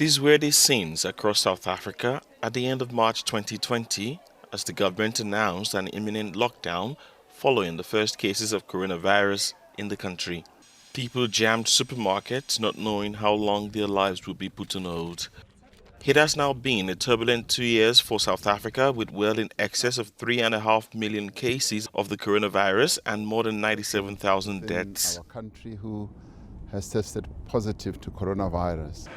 These were the scenes across South Africa at the end of March 2020 as the government announced an imminent lockdown following the first cases of coronavirus in the country. People jammed supermarkets not knowing how long their lives would be put on hold. It has now been a turbulent 2 years for South Africa with well in excess of 3.5 million cases of the coronavirus and more than 97,000 deaths. Our country who has tested positive to coronavirus.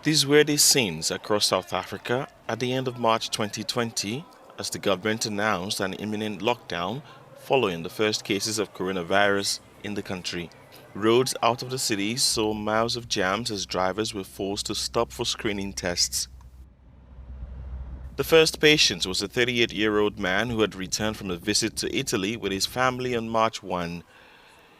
These were the scenes across South Africa at the end of March 2020 as the government announced an imminent lockdown following the first cases of coronavirus in the country. Roads out of the city saw miles of jams as drivers were forced to stop for screening tests. The first patient was a 38-year-old man who had returned from a visit to Italy with his family on March 1.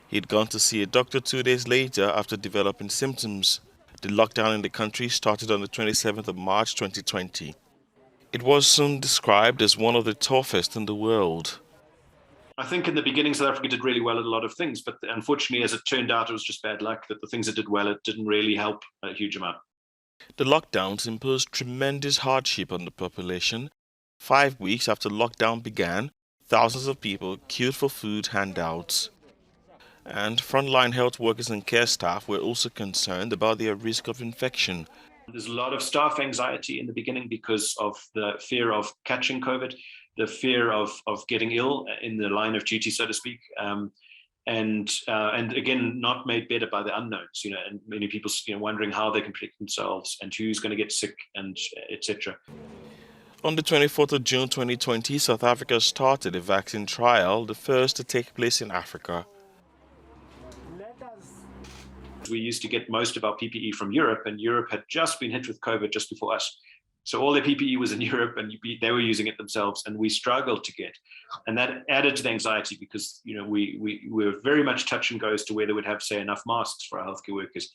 He'd gone to see a doctor 2 days later after developing symptoms. The lockdown in the country started on the 27th of March 2020. It was soon described as one of the toughest in the world. I think in the beginning, South Africa did really well at a lot of things, but unfortunately, as it turned out, it was just bad luck that the things it did well, it didn't really help a huge amount. The lockdowns imposed tremendous hardship on the population. 5 weeks after lockdown began, thousands of people queued for food handouts. And frontline health workers and care staff were also concerned about their risk of infection. There's a lot of staff anxiety in the beginning because of the fear of catching COVID, the fear of getting ill in the line of duty, so to speak, and again, not made better by the unknowns, and many people, wondering how they can protect themselves and who's going to get sick and etc. On the 24th of June 2020, South Africa started a vaccine trial, the first to take place in Africa. We used to get most of our PPE from Europe, and Europe had just been hit with COVID just before us. So all their PPE was in Europe, and they were using it themselves, and we struggled to get. And that added to the anxiety because, we were very much touch and go as to whether we'd have, say, enough masks for our healthcare workers.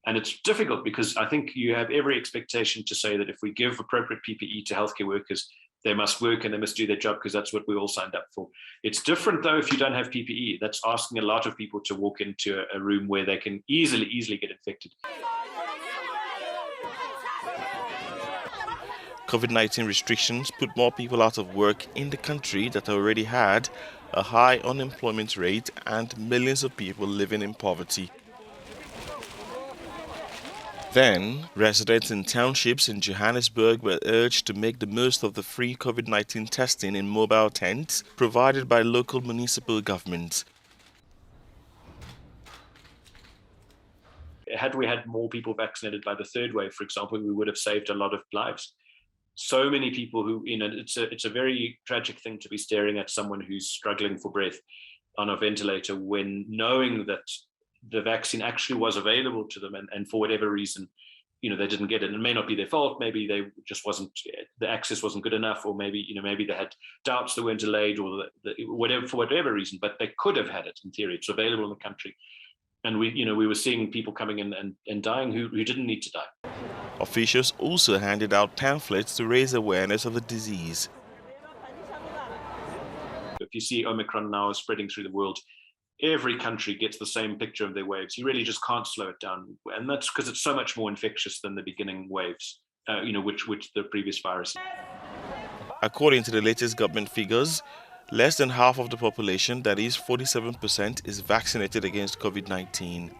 And it's difficult because I think you have every expectation to say that if we give appropriate PPE to healthcare workers, they must work and they must do their job because that's what we all signed up for. It's different, though, if you don't have PPE. That's asking a lot of people to walk into a room where they can easily get infected. COVID-19 restrictions put more people out of work in the country that already had a high unemployment rate and millions of people living in poverty. Then, residents in townships in Johannesburg were urged to make the most of the free COVID-19 testing in mobile tents provided by local municipal governments. Had we had more people vaccinated by the third wave, for example, we would have saved a lot of lives. So many people who, it's a very tragic thing to be staring at someone who's struggling for breath on a ventilator when knowing that the vaccine actually was available to them and for whatever reason, they didn't get it. It may not be their fault. Maybe they just the access wasn't good enough, or maybe they had doubts that weren't delayed or for whatever reason, but they could have had it in theory. It's available in the country. And we were seeing people coming in and dying who didn't need to die. Officials also handed out pamphlets to raise awareness of the disease. If you see Omicron now spreading through the world, every country gets the same picture of their waves. You really just can't slow it down. And that's because it's so much more infectious than the beginning waves, which the previous virus. According to the latest government figures, less than half of the population, that is 47%, is vaccinated against COVID-19.